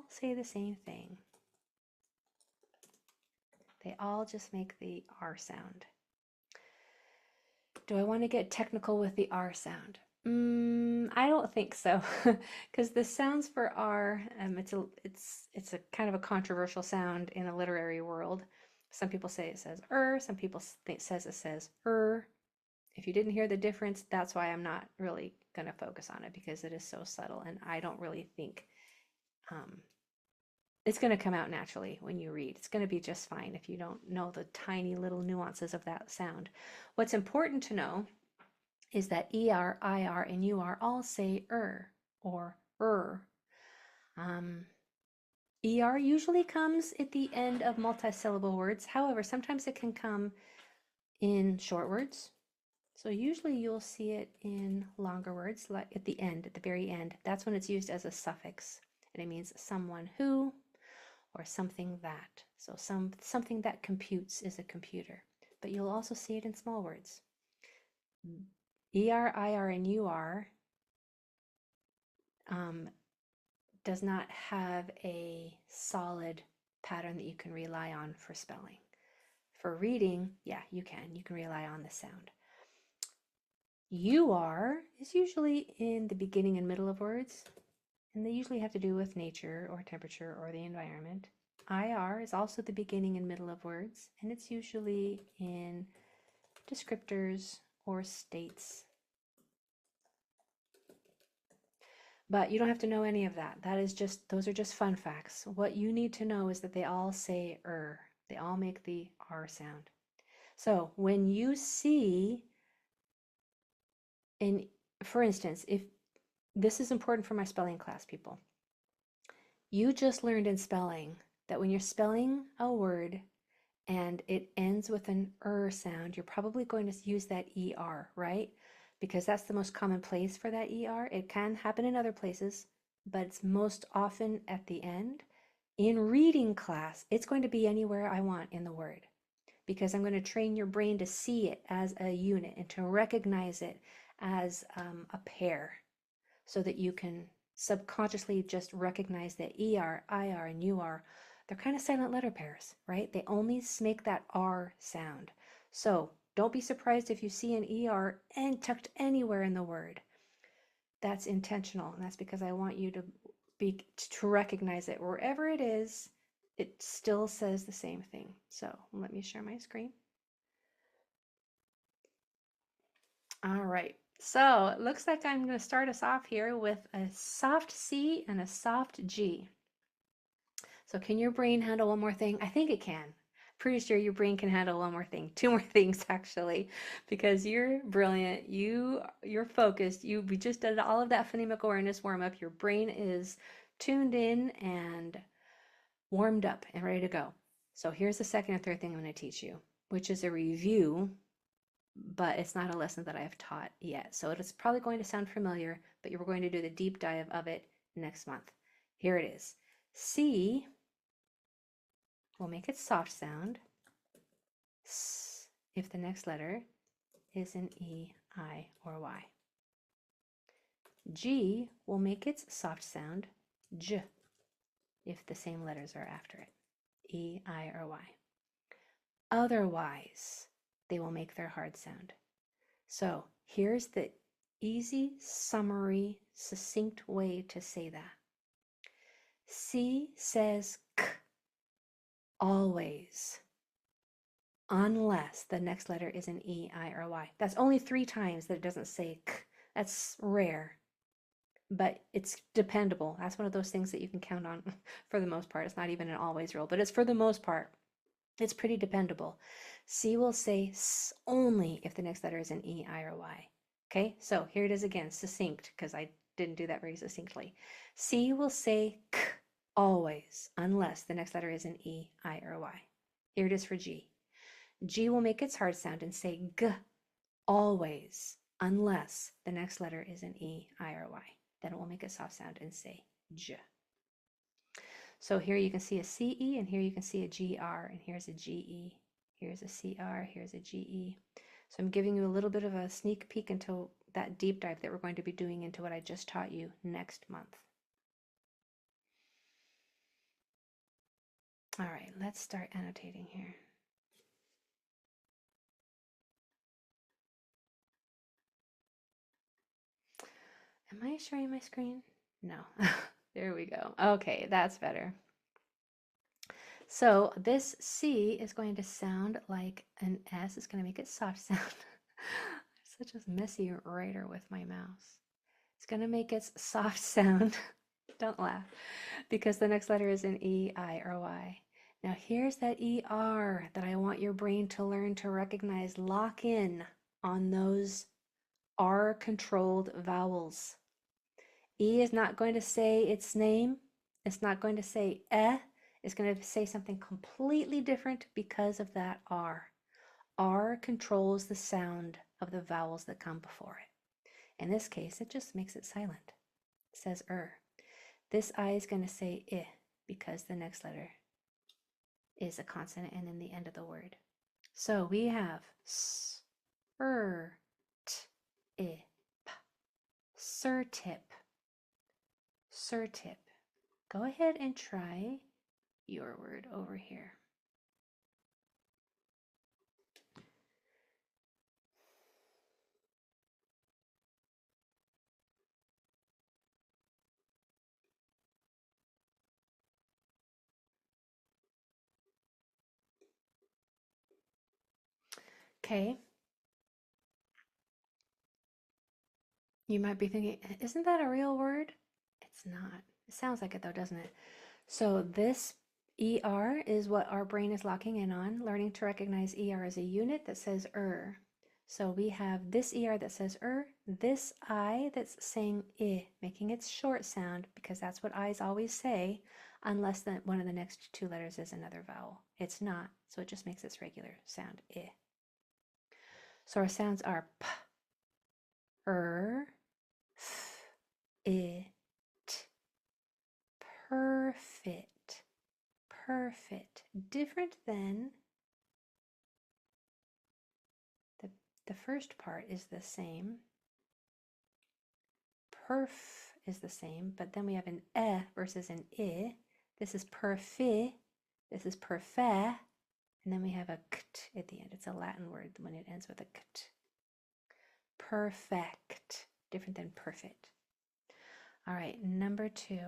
say the same thing. They all just make the R sound. Do I want to get technical with the R sound? I don't think so, because the sounds for R, it's a kind of a controversial sound in a literary world. Some people say it says some people think says it says If you didn't hear the difference, that's why I'm not really going to focus on it, because it is so subtle, and I don't really think it's going to come out naturally when you read. It's going to be just fine if you don't know the tiny little nuances of that sound. What's important to know is that ER, IR, and UR all say or ER usually comes at the end of multisyllable words. However, sometimes it can come in short words. So usually you'll see it in longer words, like at the end, at the very end. That's when it's used as a suffix, and it means someone who or something that. So something that computes is a computer. But you'll also see it in small words. ER, IR, and UR does not have a solid pattern that you can rely on for spelling. For reading, yeah, you can rely on the sound. UR is usually in the beginning and middle of words, and they usually have to do with nature or temperature or the environment. IR is also the beginning and middle of words, and it's usually in descriptors or states. But you don't have to know any of that. Those are just fun facts. What you need to know is that they all say They all make the R sound. So when you see, for instance, if this is important for my spelling class people, you just learned in spelling that when you're spelling a word and it ends with an sound, you're probably going to use that ER, right? Because that's the most common place for that ER. It can happen in other places, but it's most often at the end. In reading class, it's going to be anywhere I want in the word, because I'm going to train your brain to see it as a unit and to recognize it as a pair, so that you can subconsciously just recognize that ER, IR, and UR, they're kind of silent letter pairs, right? They only make that R sound. So don't be surprised if you see an ER tucked anywhere in the word. That's intentional, and that's because I want you to recognize it. Wherever it is, it still says the same thing. So let me share my screen. All right, so it looks like I'm going to start us off here with a soft C and a soft G. So can your brain handle one more thing? I think it can. Pretty sure your brain can handle one more thing, two more things actually, because you're brilliant, you're focused, we just did all of that phonemic awareness warm up. Your brain is tuned in and warmed up and ready to go. So here's the second and third thing I'm going to teach you, which is a review, but it's not a lesson that I have taught yet. So it's probably going to sound familiar, but you're going to do the deep dive of it next month. Here it is. C, we'll make it soft sound S if the next letter is an E, I, or Y. G will make its soft sound J if the same letters are after it, E, I, or Y. Otherwise, they will make their hard sound. So here's the easy, summary, succinct way to say that. C says K always, unless the next letter is an E, I, or Y. That's only 3 times that it doesn't say K. That's rare, but it's dependable. That's one of those things that you can count on for the most part. It's not even an always rule, but it's for the most part. It's pretty dependable. C will say S only if the next letter is an E, I, or Y. Okay, so here it is again, succinct, because I didn't do that very succinctly. C will say K always, unless the next letter is an E, I, or Y. Here it is for G. G will make its hard sound and say G always, unless the next letter is an E, I, or Y. Then it will make a soft sound and say J. So here you can see a CE, and here you can see a GR, and here's a GE. Here's a CR, here's a GE. So I'm giving you a little bit of a sneak peek into that deep dive that we're going to be doing into what I just taught you next month. All right, let's start annotating here. Am I sharing my screen? No. There we go. Okay, that's better. So this C is going to sound like an S. It's going to make it soft sound. I'm such a messy writer with my mouse. It's going to make its soft sound. Don't laugh. Because the next letter is an E, I, or Y. Now here's that ER that I want your brain to learn to recognize. Lock in on those R-controlled vowels. E is not going to say its name. It's not going to say eh. It's going to say something completely different because of that R. R controls the sound of the vowels that come before it. In this case, it just makes it silent. It says This I is going to say I because the next letter is a consonant and in the end of the word. So we have s, t, I, p, surtip, surtip. Go ahead and try your word over here. Okay. You might be thinking, isn't that a real word? It's not. It sounds like it though, doesn't it? So this ER is what our brain is locking in on, learning to recognize ER as a unit that says So we have this ER that says this I that's saying I, making its short sound because that's what I's always say, unless one of the next two letters is another vowel. It's not, so it just makes its regular sound I. So our sounds are p, f, I, t. Perfect. Perfect. Different than the first part is the same. Perf is the same, but then we have an e versus an I. This is perfi. This is perfe. And then we have a kt at the end. It's a Latin word when it ends with a kt. Perfect. Different than perfect. All right, number 2.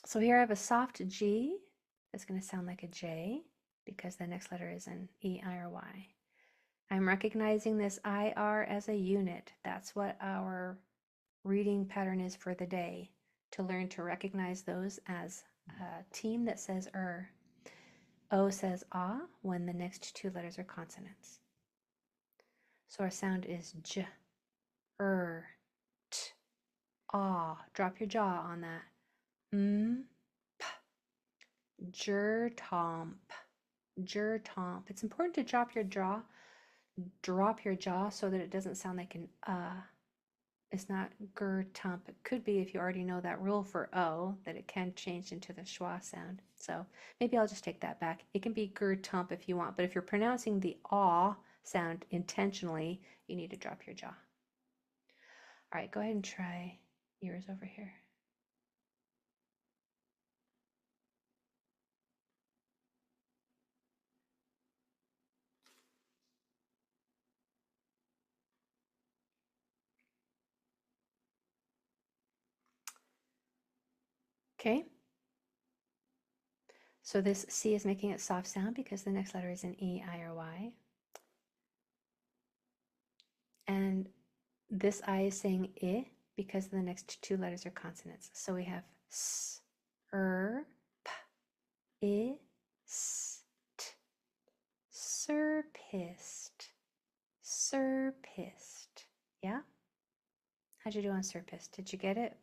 So here I have a soft G. It's going to sound like a J because the next letter is an E, I, or Y. I'm recognizing this IR as a unit. That's what our reading pattern is for the day, to learn to recognize those as a team that says O says ah when the next two letters are consonants. So our sound is J, T, ah. Drop your jaw on that. P, jertomp, jertomp. It's important to drop your jaw so that it doesn't sound like an It's not gertump. It could be if you already know that rule for O, that it can change into the schwa sound. So maybe I'll just take that back. It can be gertump if you want, but if you're pronouncing the aw sound intentionally, you need to drop your jaw. All right, go ahead and try yours over here. Okay. So this C is making it soft sound because the next letter is an E, I, or Y. And this I is saying I because the next two letters are consonants. So we have S, P, I, S, T. Surpist, surpist. Yeah? How'd you do on surpist? Did you get it?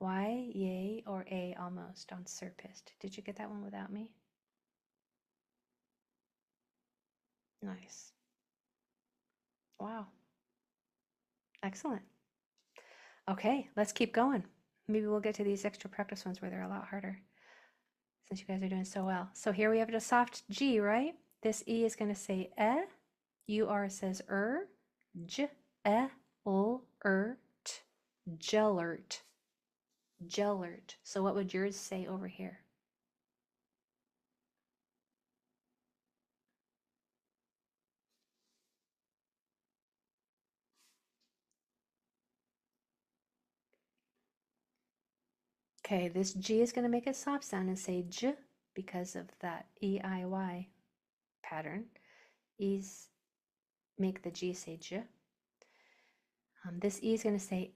Y, yay, or A almost on surpist? Did you get that one without me? Nice. Wow. Excellent. Okay, let's keep going. Maybe we'll get to these extra practice ones where they're a lot harder since you guys are doing so well. So here we have a soft G, right? This E is going to say UR says J, L, T, Gellert. Gellert. So what would yours say over here? Okay, this G is going to make a soft sound and say J because of that E-I-Y pattern. E's make the G say J. This E is going to say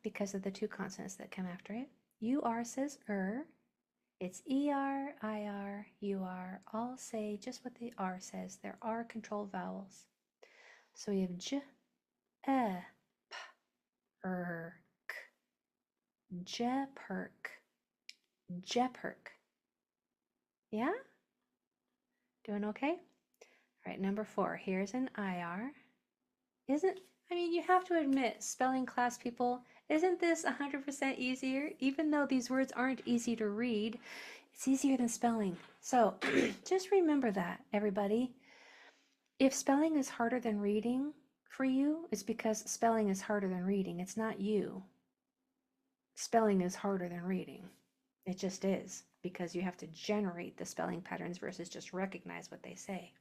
because of the two consonants that come after it. UR says It's ER, IR, UR. All say just what the R says. There are controlled vowels. So we have J, P, K, Jeperk, Jeperk. Yeah? Doing okay? All right, number 4. Here's an IR. You have to admit, spelling class people, isn't this 100% easier? Even though these words aren't easy to read, it's easier than spelling. So just remember that, everybody. If spelling is harder than reading for you, it's because spelling is harder than reading. It's not you. Spelling is harder than reading. It just is, because you have to generate the spelling patterns versus just recognize what they say.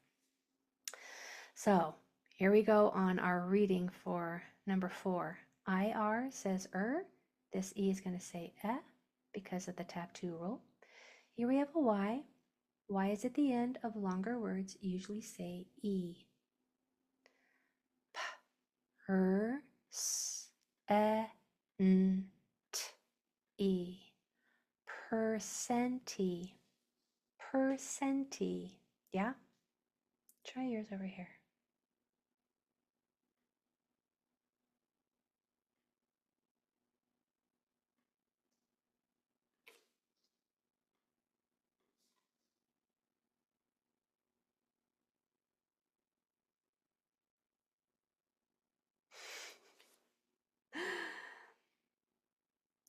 So here we go on our reading for number 4. IR says This E is going to say because of the tap 2 rule. Here we have a Y. Y is at the end of longer words, usually say E. P, R, S, N, T, E. Percenty. Percenty. Yeah? Try yours over here.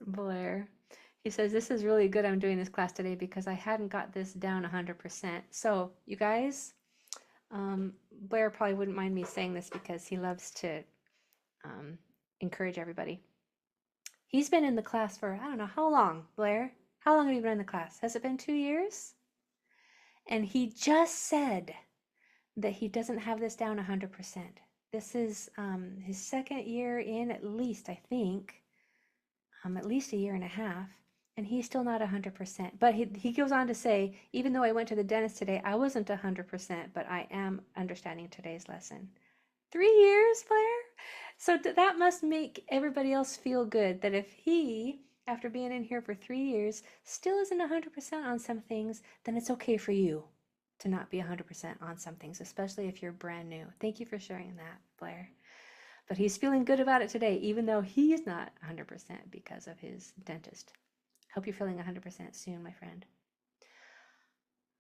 Blair. He says, this is really good I'm doing this class today because I hadn't got this down 100%. So, you guys, Blair probably wouldn't mind me saying this because he loves to encourage everybody. He's been in the class for, I don't know, how long, Blair? How long have you been in the class? Has it been 2 years? And he just said that he doesn't have this down 100%. This is his second year in, at least, I think. At least a year and a half, and he's still not 100%. But he goes on to say, even though I went to the dentist today, I wasn't 100%, but I am understanding today's lesson. 3 years, Blair? So that must make everybody else feel good, that if he, after being in here for 3 years, still isn't 100% on some things, then it's okay for you to not be 100% on some things, especially if you're brand new. Thank you for sharing that, Blair. But he's feeling good about it today, even though he's not 100% because of his dentist. Hope you're feeling 100% soon, my friend.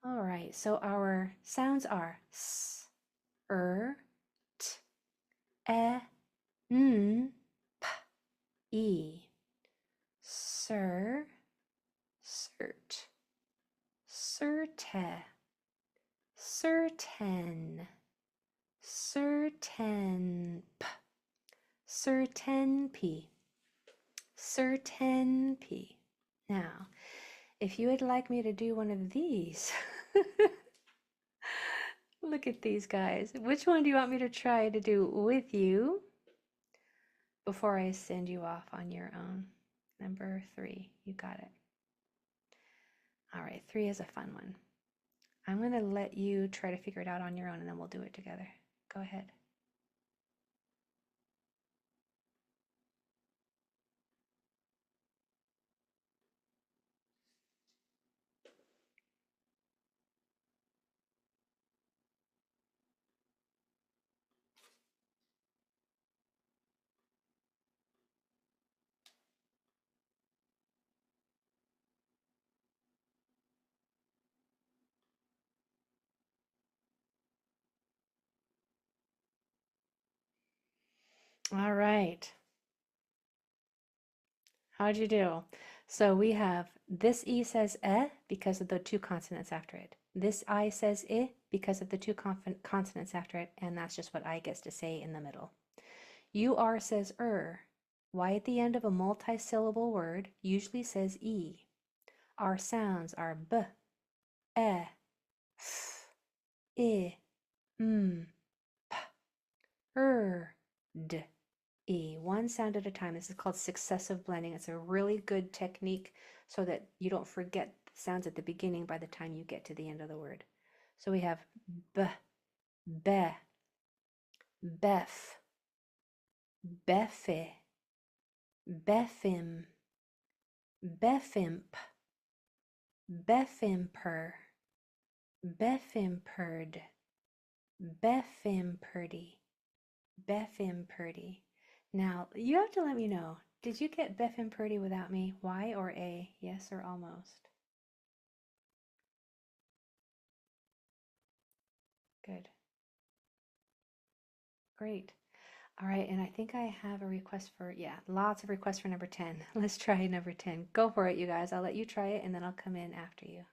All right, so our sounds are s, t, n, p, e. Sir, cert, certe, certain, certain, p. Certainty. Certainty. Now, if you would like me to do one of these, look at these guys. Which one do you want me to try to do with you before I send you off on your own? Number 3, you got it. All right, 3 is a fun one. I'm going to let you try to figure it out on your own, and then we'll do it together. Go ahead. All right. How'd you do? So we have this E says because of the 2 consonants after it. This I says because of the 2 consonants after it, and that's just what I gets to say in the middle. UR says Y at the end of a multi-syllable word usually says E. Our sounds are B, E, F, I, M, P, D. E. One sound at a time. This is called successive blending. It's a really good technique so that you don't forget the sounds at the beginning by the time you get to the end of the word. So we have b, be, bef, befe, befim, befimp, befimper, befimperd, befimperdy, befimperdy. Now, you have to let me know, did you get befimperdy without me? Y or A? Yes or almost? Good. Great. All right, and I think I have a request for, yeah, lots of requests for number 10. Let's try number 10. Go for it, you guys. I'll let you try it, and then I'll come in after you.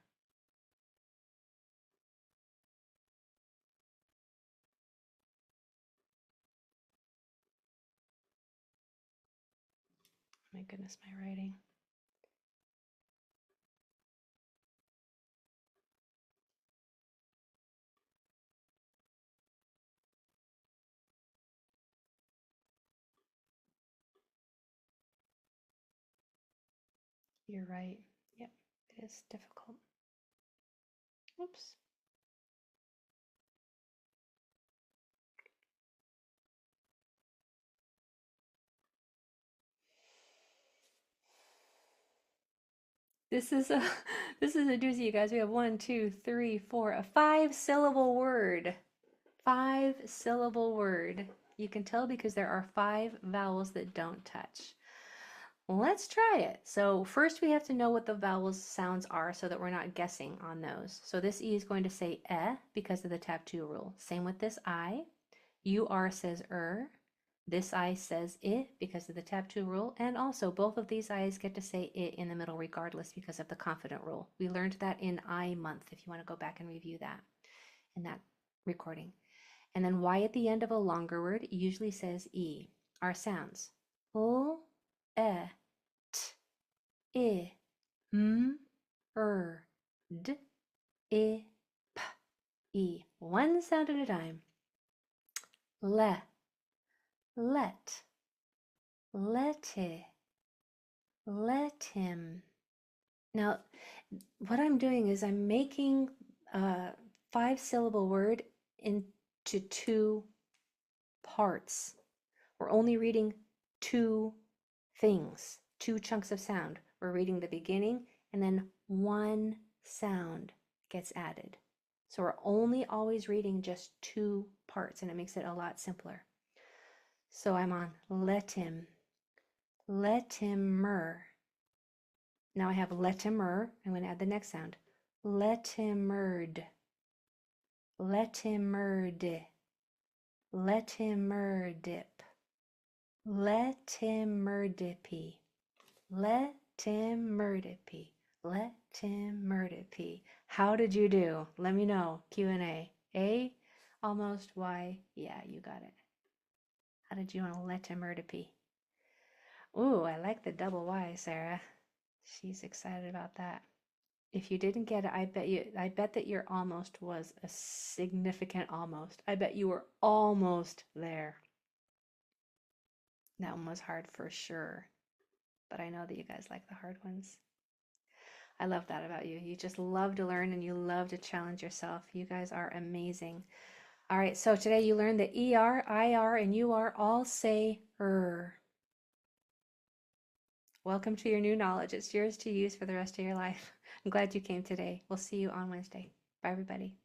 My goodness, my writing. You're right. Yep, it is difficult. Oops. This is a this is a doozy, you guys. We have 1, 2, 3, 4, a 5-syllable word. 5-syllable word. You can tell because there are 5 vowels that don't touch. Let's try it. So first we have to know what the vowels sounds are so that we're not guessing on those. So this E is going to say because of the tap 2 rule. Same with this I. UR says This I says because of the tap 2 rule. And also both of these I's get to say it in the middle regardless because of the confident rule. We learned that in I month if you want to go back and review that in that recording. And then Y at the end of a longer word usually says E. Our sounds. L, t, I, m, d, I, p, E. One sound at a time. Le, let, let him. Now, what I'm doing is I'm making a 5-syllable word into 2 parts. We're only reading 2 things, 2 chunks of sound. We're reading the beginning and then 1 sound gets added. So we're only always reading just 2 parts and it makes it a lot simpler. So I'm on let him, lettimer. Now I have lettimer. I'm going to add the next sound. Lettimerd, lettimerd, lettimerdip, lettimerdipy, lettimerdipy, lettimerdipy. How did you do? Let me know. Q&A. A, almost. Y, yeah, you got it. How did you on lettimerdipy? Ooh, I like the double Y, Sarah. She's excited about that. If you didn't get it, I bet that your almost was a significant almost. I bet you were almost there. That one was hard for sure. But I know that you guys like the hard ones. I love that about you. You just love to learn and you love to challenge yourself. You guys are amazing. All right, so today you learned that ER, IR, and UR all say er. Welcome to your new knowledge. It's yours to use for the rest of your life. I'm glad you came today. We'll see you on Wednesday. Bye, everybody.